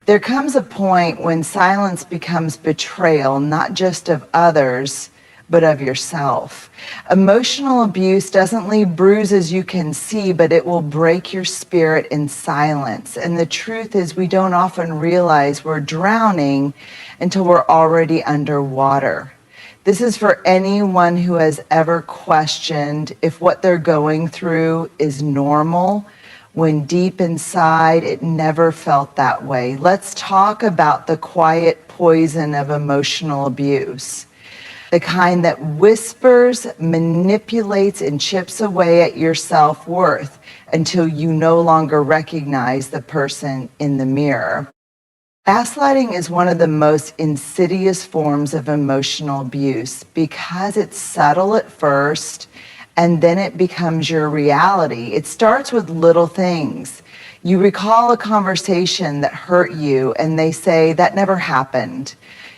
There comes a point when silence becomes betrayal, not just of others, but of yourself. Emotional abuse doesn't leave bruises you can see, but it will break your spirit in silence. And the truth is, we don't often realize we're drowning until we're already underwater. This is for anyone who has ever questioned if what they're going through is normal, when deep inside it never felt that way. Let's talk about the quiet poison of emotional abuse. The kind that whispers, manipulates, and chips away at your self-worth until you no longer recognize the person in the mirror. Gaslighting is one of the most insidious forms of emotional abuse because it's subtle at first and then it becomes your reality. It starts with little things. You recall a conversation that hurt you and they say, "That never happened."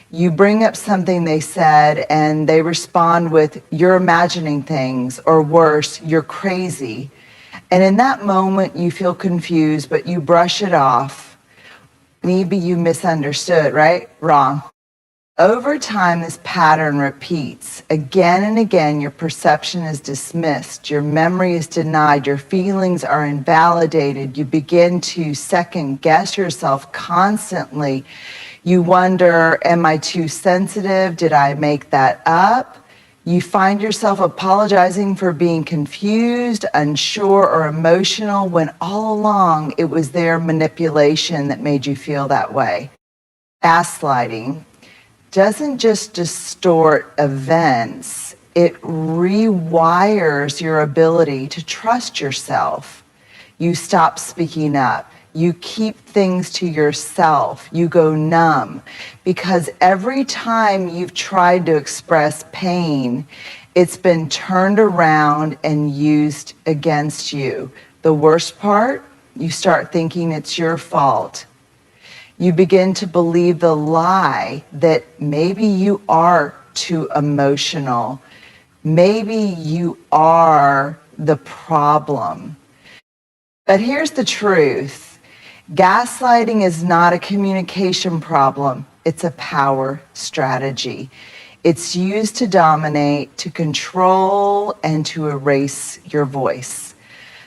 You bring up something they said and they respond with, "You're imagining things," or worse, "You're crazy." And in that moment, you feel confused, but you brush it off. Maybe you misunderstood, right? Wrong. Over time, this pattern repeats. Again and again, your perception is dismissed, your memory is denied, your feelings are invalidated. You begin to second guess yourself constantly. You wonder, am I too sensitive? Did I make that up? You find yourself apologizing for being confused, unsure, or emotional when all along it was their manipulation that made you feel that way. Gaslighting doesn't just distort events, it rewires your ability to trust yourself. You stop speaking up. You keep things to yourself. You go numb because every time you've tried to express pain, it's been turned around and used against you. The worst part, you start thinking it's your fault. You begin to believe the lie that maybe you are too emotional. Maybe you are the problem. But here's the truth. Gaslighting is not a communication problem. It's a power strategy. It's used to dominate, to control, and to erase your voice.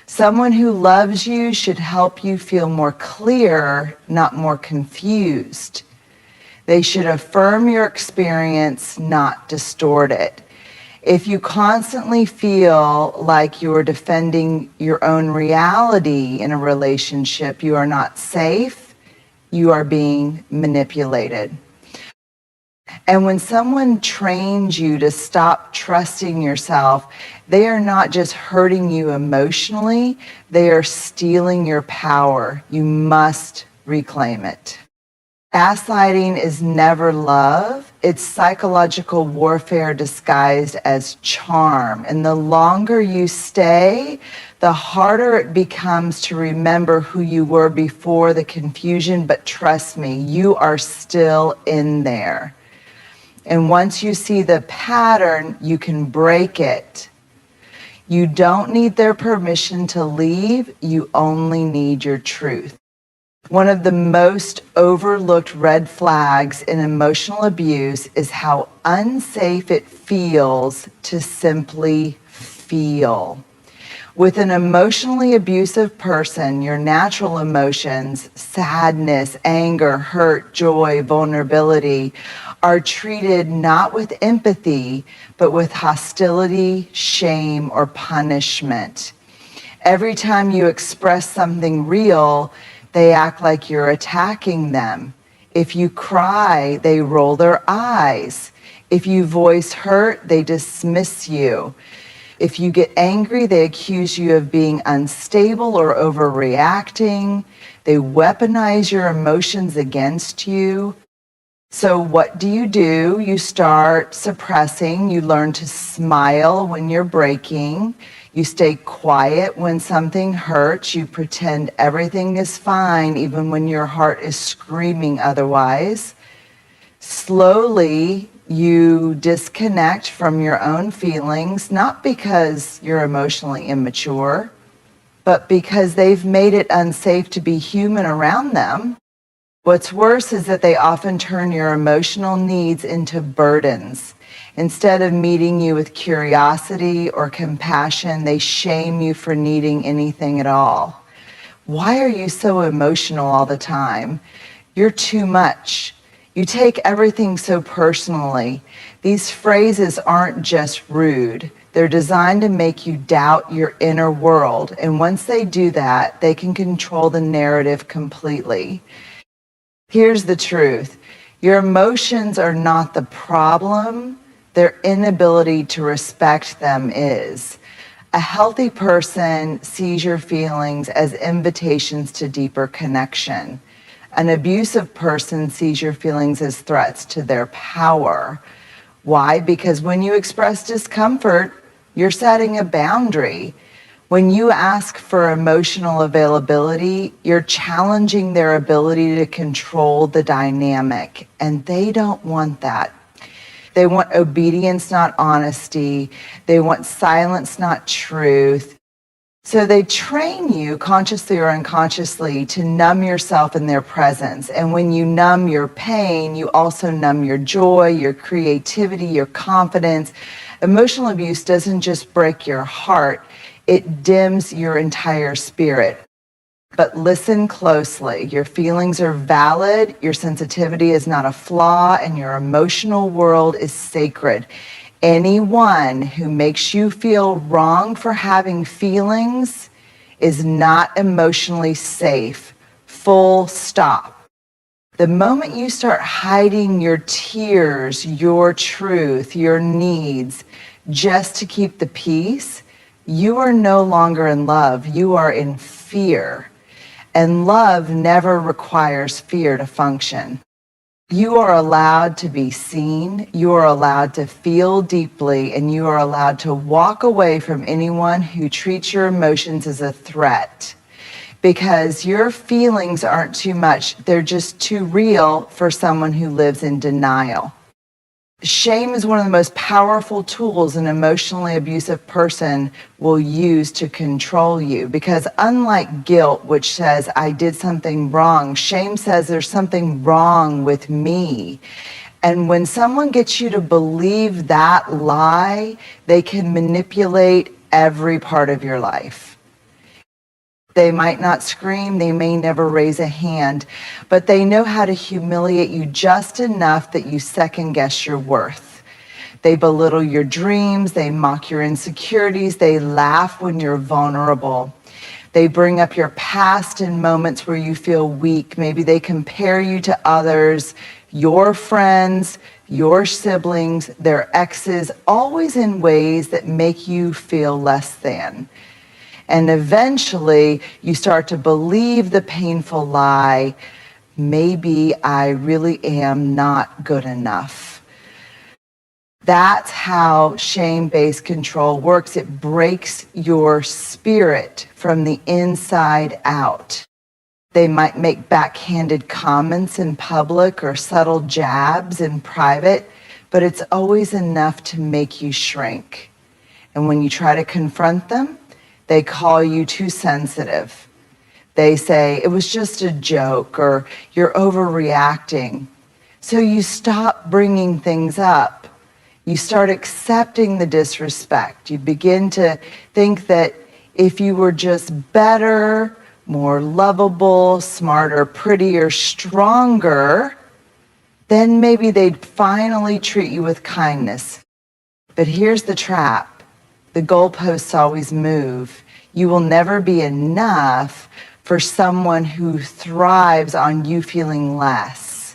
Someone who loves you should help you feel more clear, not more confused. They should affirm your experience, not distort it. If you constantly feel like you're defending your own reality in a relationship, you are not safe, you are being manipulated. And when someone trains you to stop trusting yourself, they are not just hurting you emotionally, they are stealing your power. You must reclaim it. Gaslighting is never love. It's psychological warfare disguised as charm. And the longer you stay, the harder it becomes to remember who you were before the confusion. But trust me, you are still in there. And once you see the pattern, you can break it. You don't need their permission to leave. You only need your truth. One of the most overlooked red flags in emotional abuse is how unsafe it feels to simply feel. With an emotionally abusive person, your natural emotions, sadness, anger, hurt, joy, vulnerability, are treated not with empathy, but with hostility, shame, or punishment. Every time you express something real, they act like you're attacking them. If you cry, they roll their eyes. If you voice hurt, they dismiss you. If you get angry, they accuse you of being unstable or overreacting. They weaponize your emotions against you. So what do? You start suppressing. You learn to smile when you're breaking. You stay quiet when something hurts. You pretend everything is fine, even when your heart is screaming otherwise. Slowly, you disconnect from your own feelings, not because you're emotionally immature, but because they've made it unsafe to be human around them. What's worse is that they often turn your emotional needs into burdens. Instead of meeting you with curiosity or compassion, they shame you for needing anything at all. Why are you so emotional all the time? You're too much. You take everything so personally. These phrases aren't just rude. They're designed to make you doubt your inner world. And once they do that, they can control the narrative completely. Here's the truth. Your emotions are not the problem. Their inability to respect them is. A healthy person sees your feelings as invitations to deeper connection. An abusive person sees your feelings as threats to their power. Why? Because when you express discomfort, you're setting a boundary. When you ask for emotional availability, you're challenging their ability to control the dynamic, and they don't want that. They want obedience, not honesty. They want silence, not truth. So they train you, consciously or unconsciously, to numb yourself in their presence. And when you numb your pain, you also numb your joy, your creativity, your confidence. Emotional abuse doesn't just break your heart, it dims your entire spirit. But listen closely. Your feelings are valid, your sensitivity is not a flaw, and your emotional world is sacred. Anyone who makes you feel wrong for having feelings is not emotionally safe. Full stop. The moment you start hiding your tears, your truth, your needs, just to keep the peace, you are no longer in love. You are in fear. And love never requires fear to function. You are allowed to be seen, you are allowed to feel deeply, and you are allowed to walk away from anyone who treats your emotions as a threat. Because your feelings aren't too much, they're just too real for someone who lives in denial. Shame is one of the most powerful tools an emotionally abusive person will use to control you, because unlike guilt, which says I did something wrong, shame says there's something wrong with me. And when someone gets you to believe that lie, they can manipulate every part of your life. They might not scream, they may never raise a hand, but they know how to humiliate you just enough that you second guess your worth. They belittle your dreams, they mock your insecurities, they laugh when you're vulnerable. They bring up your past in moments where you feel weak. Maybe they compare you to others, your friends, your siblings, their exes, always in ways that make you feel less than. And eventually you start to believe the painful lie, maybe I really am not good enough. That's how shame-based control works. It breaks your spirit from the inside out. They might make backhanded comments in public or subtle jabs in private, but it's always enough to make you shrink. And when you try to confront them, they call you too sensitive. They say, it was just a joke, or you're overreacting. So you stop bringing things up. You start accepting the disrespect. You begin to think that if you were just better, more lovable, smarter, prettier, stronger, then maybe they'd finally treat you with kindness. But here's the trap. The goalposts always move. You will never be enough for someone who thrives on you feeling less,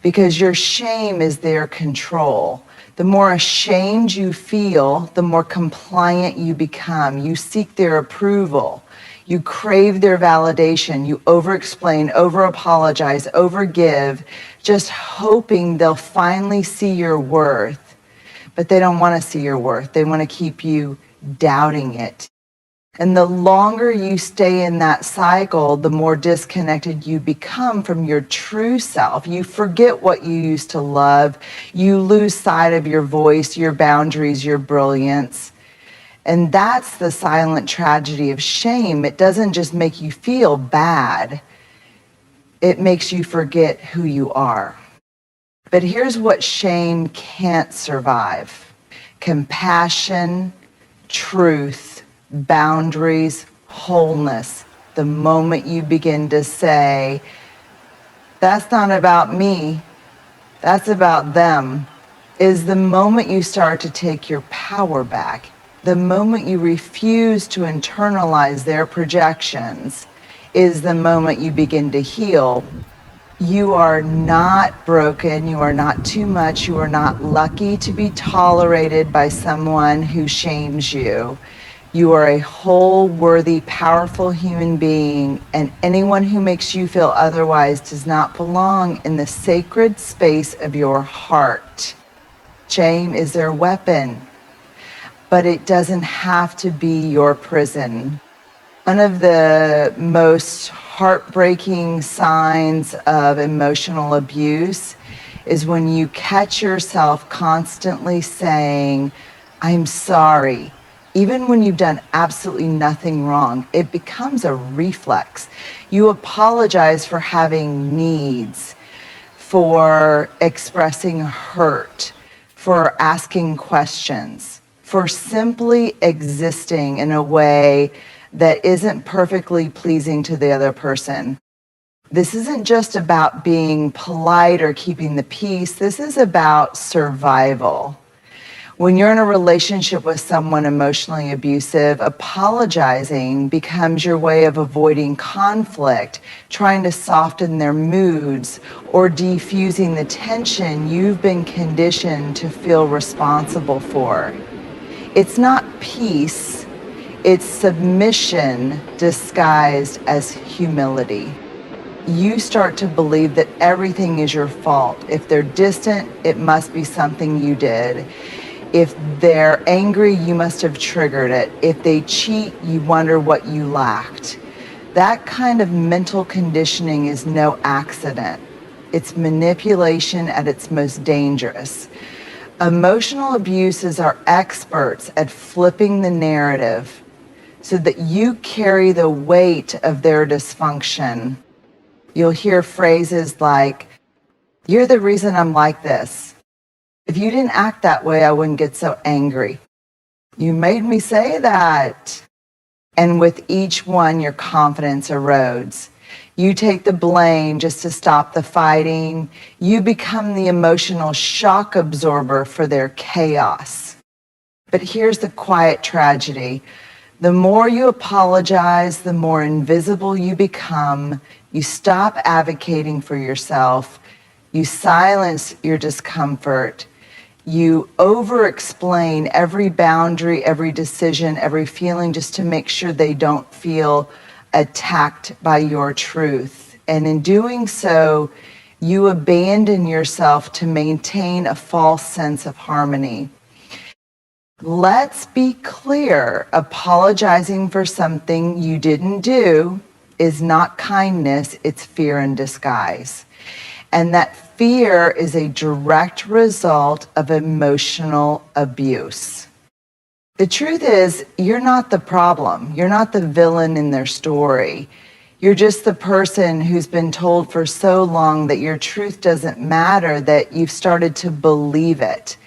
because your shame is their control. The more ashamed you feel, the more compliant you become. You seek their approval. You crave their validation. You over-explain, over-apologize, over-give, just hoping they'll finally see your worth. But they don't want to see your worth. They want to keep you doubting it. And the longer you stay in that cycle, the more disconnected you become from your true self. You forget what you used to love. You lose sight of your voice, your boundaries, your brilliance. And that's the silent tragedy of shame. It doesn't just make you feel bad. It makes you forget who you are. But here's what shame can't survive: compassion, truth, boundaries, wholeness. The moment you begin to say, that's not about me, that's about them, is the moment you start to take your power back. The moment you refuse to internalize their projections is the moment you begin to heal. You are not broken. You are not too much. You are not lucky to be tolerated by someone who shames you. You are a whole, worthy, powerful human being, and anyone who makes you feel otherwise does not belong in the sacred space of your heart. Shame is their weapon, but it doesn't have to be your prison. One of the most heartbreaking signs of emotional abuse is when you catch yourself constantly saying, I'm sorry, even when you've done absolutely nothing wrong. It becomes a reflex. You apologize for having needs, for expressing hurt, for asking questions, for simply existing in a way that isn't perfectly pleasing to the other person. This isn't just about being polite or keeping the peace. This is about survival. When you're in a relationship with someone emotionally abusive, apologizing becomes your way of avoiding conflict, trying to soften their moods, or defusing the tension you've been conditioned to feel responsible for. It's not peace, it's submission disguised as humility. You start to believe that everything is your fault. If they're distant, it must be something you did. If they're angry, you must have triggered it. If they cheat, you wonder what you lacked. That kind of mental conditioning is no accident. It's manipulation at its most dangerous. Emotional abusers are experts at flipping the narrative so that you carry the weight of their dysfunction. You'll hear phrases like, you're the reason I'm like this. If you didn't act that way, I wouldn't get so angry. You made me say that. And with each one, your confidence erodes. You take the blame just to stop the fighting. You become the emotional shock absorber for their chaos. But here's the quiet tragedy. The more you apologize, the more invisible you become. You stop advocating for yourself. You silence your discomfort. You over-explain every boundary, every decision, every feeling just to make sure they don't feel attacked by your truth. And in doing so, you abandon yourself to maintain a false sense of harmony. Let's be clear, apologizing for something you didn't do is not kindness, it's fear in disguise. And that fear is a direct result of emotional abuse. The truth is, you're not the problem. You're not the villain in their story. You're just the person who's been told for so long that your truth doesn't matter that you've started to believe it.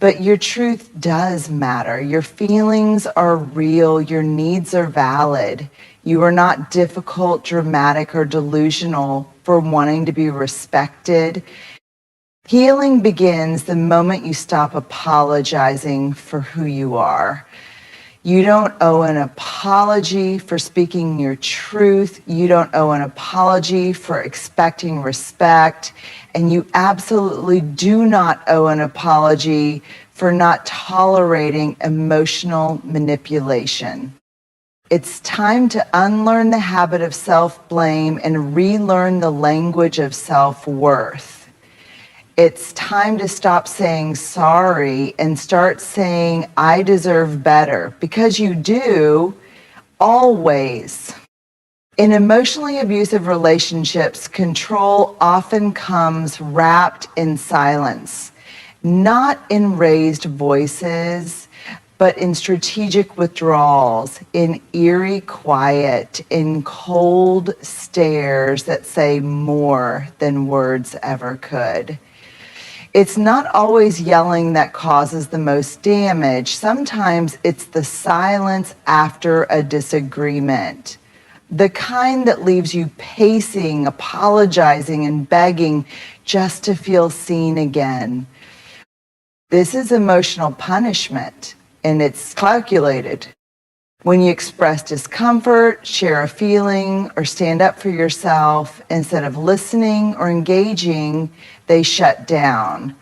But your truth does matter. Your feelings are real. Your needs are valid. You are not difficult, dramatic, or delusional for wanting to be respected. Healing begins the moment you stop apologizing for who you are. You don't owe an apology for speaking your truth. You don't owe an apology for expecting respect. And you absolutely do not owe an apology for not tolerating emotional manipulation. It's time to unlearn the habit of self-blame and relearn the language of self-worth. It's time to stop saying sorry and start saying, I deserve better, because you do, always. In emotionally abusive relationships, control often comes wrapped in silence, not in raised voices, but in strategic withdrawals, in eerie quiet, in cold stares that say more than words ever could. It's not always yelling that causes the most damage. Sometimes it's the silence after a disagreement, the kind that leaves you pacing, apologizing, and begging just to feel seen again. This is emotional punishment, and it's calculated. When you express discomfort, share a feeling, or stand up for yourself, instead of listening or engaging, they shut down.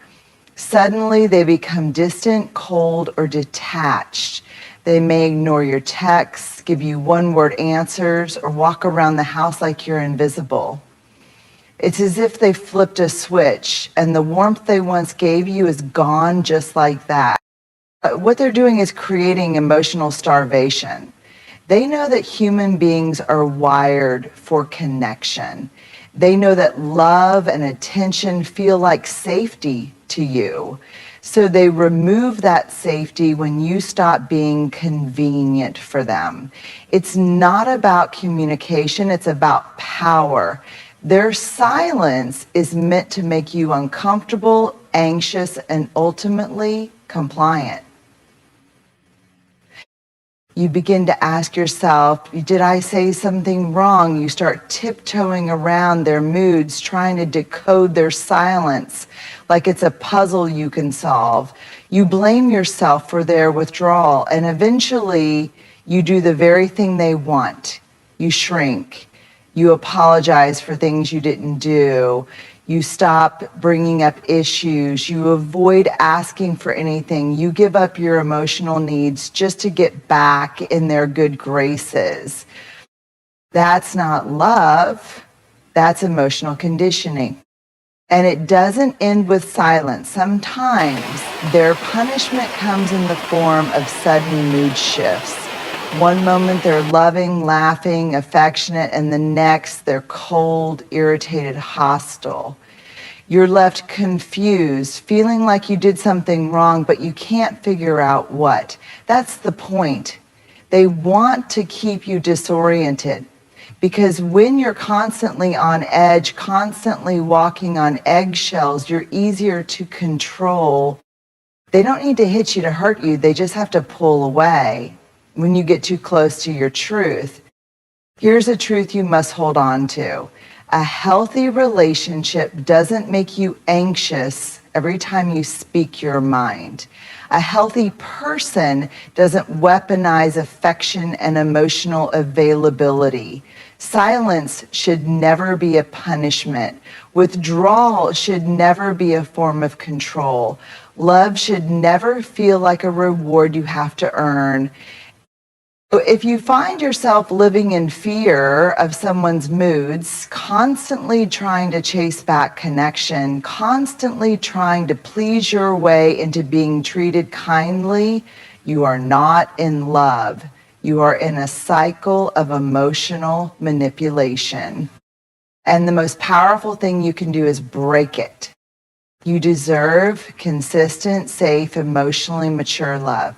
Suddenly, they become distant, cold, or detached. They may ignore your texts, give you one-word answers, or walk around the house like you're invisible. It's as if they flipped a switch, and the warmth they once gave you is gone just like that. What they're doing is creating emotional starvation. They know that human beings are wired for connection. They know that love and attention feel like safety to you. So they remove that safety when you stop being convenient for them. It's not about communication, it's about power. Their silence is meant to make you uncomfortable, anxious, and ultimately compliant. You begin to ask yourself, did I say something wrong? You start tiptoeing around their moods, trying to decode their silence like it's a puzzle you can solve. You blame yourself for their withdrawal, and eventually you do the very thing they want. You shrink. You apologize for things you didn't do. You stop bringing up issues. You avoid asking for anything. You give up your emotional needs just to get back in their good graces. That's not love. That's emotional conditioning. And it doesn't end with silence. Sometimes their punishment comes in the form of sudden mood shifts. One moment they're loving, laughing, affectionate, and the next they're cold, irritated, hostile. You're left confused, feeling like you did something wrong, but you can't figure out what. That's the point. They want to keep you disoriented, because when you're constantly on edge, constantly walking on eggshells, you're easier to control. They don't need to hit you to hurt you. They just have to pull away when you get too close to your truth. Here's a truth you must hold on to. A healthy relationship doesn't make you anxious every time you speak your mind. A healthy person doesn't weaponize affection and emotional availability. Silence should never be a punishment. Withdrawal should never be a form of control. Love should never feel like a reward you have to earn. If you find yourself living in fear of someone's moods, constantly trying to chase back connection, constantly trying to please your way into being treated kindly, you are not in love. You are in a cycle of emotional manipulation. And the most powerful thing you can do is break it. You deserve consistent, safe, emotionally mature love.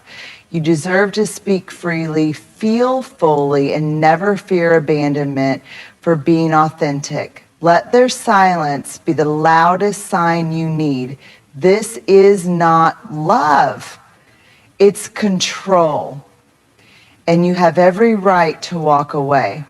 You deserve to speak freely, feel fully, and never fear abandonment for being authentic. Let their silence be the loudest sign you need. This is not love. It's control. And you have every right to walk away.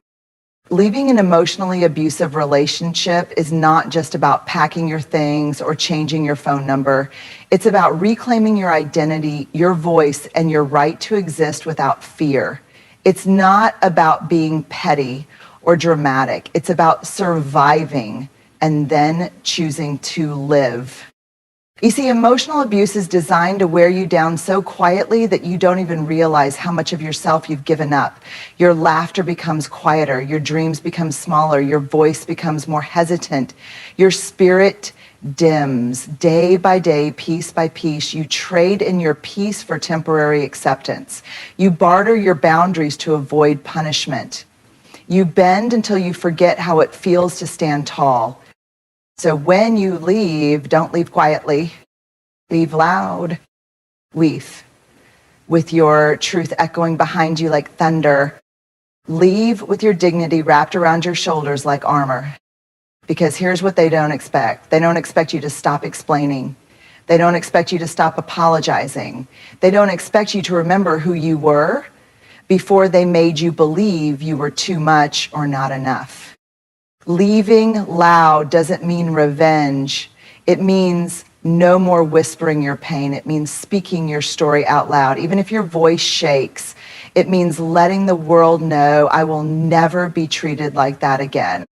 Leaving an emotionally abusive relationship is not just about packing your things or changing your phone number. It's about reclaiming your identity, your voice, and your right to exist without fear. It's not about being petty or dramatic. It's about surviving and then choosing to live. You see, emotional abuse is designed to wear you down so quietly that you don't even realize how much of yourself you've given up. Your laughter becomes quieter, your dreams become smaller, your voice becomes more hesitant, your spirit dims day by day, piece by piece. You trade in your peace for temporary acceptance. You barter your boundaries to avoid punishment. You bend until you forget how it feels to stand tall. So when you leave, don't leave quietly. Leave loud. Weave. with your truth echoing behind you like thunder. Leave with your dignity wrapped around your shoulders like armor. Because here's what they don't expect. They don't expect you to stop explaining. They don't expect you to stop apologizing. They don't expect you to remember who you were before they made you believe you were too much or not enough. Leaving loud doesn't mean revenge. It means no more whispering your pain. It means speaking your story out loud. Even if your voice shakes, it means letting the world know I will never be treated like that again.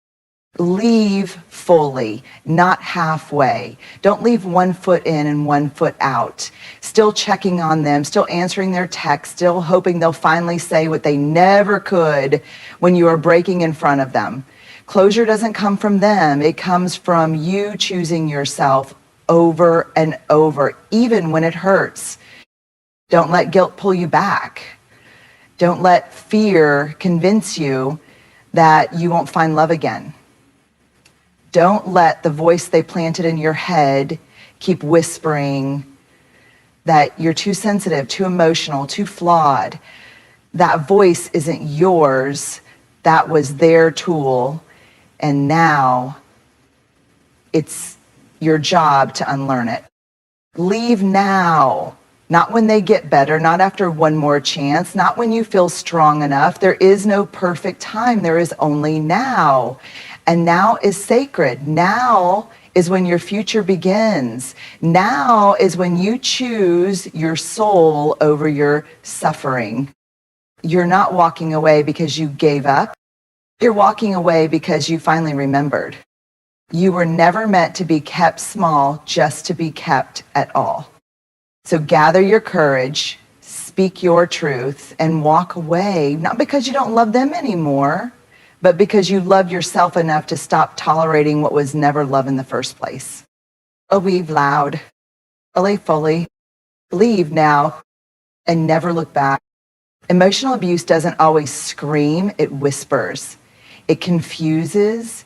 Leave fully, not halfway. Don't leave 1 foot in and 1 foot out. Still checking on them, still answering their texts, still hoping they'll finally say what they never could when you are breaking in front of them. Closure doesn't come from them. It comes from you choosing yourself over and over, even when it hurts. Don't let guilt pull you back. Don't let fear convince you that you won't find love again. Don't let the voice they planted in your head keep whispering that you're too sensitive, too emotional, too flawed. That voice isn't yours. That was their tool. And now it's your job to unlearn it. Leave now. Not when they get better, not after one more chance, not when you feel strong enough. There is no perfect time. There is only now. And now is sacred. Now is when your future begins. Now is when you choose your soul over your suffering. You're not walking away because you gave up. You're walking away because you finally remembered. You were never meant to be kept small just to be kept at all. So gather your courage, speak your truth, and walk away, not because you don't love them anymore, but because you love yourself enough to stop tolerating what was never love in the first place. Leave loud, leave fully, leave now, and never look back. Emotional abuse doesn't always scream, it whispers. It confuses,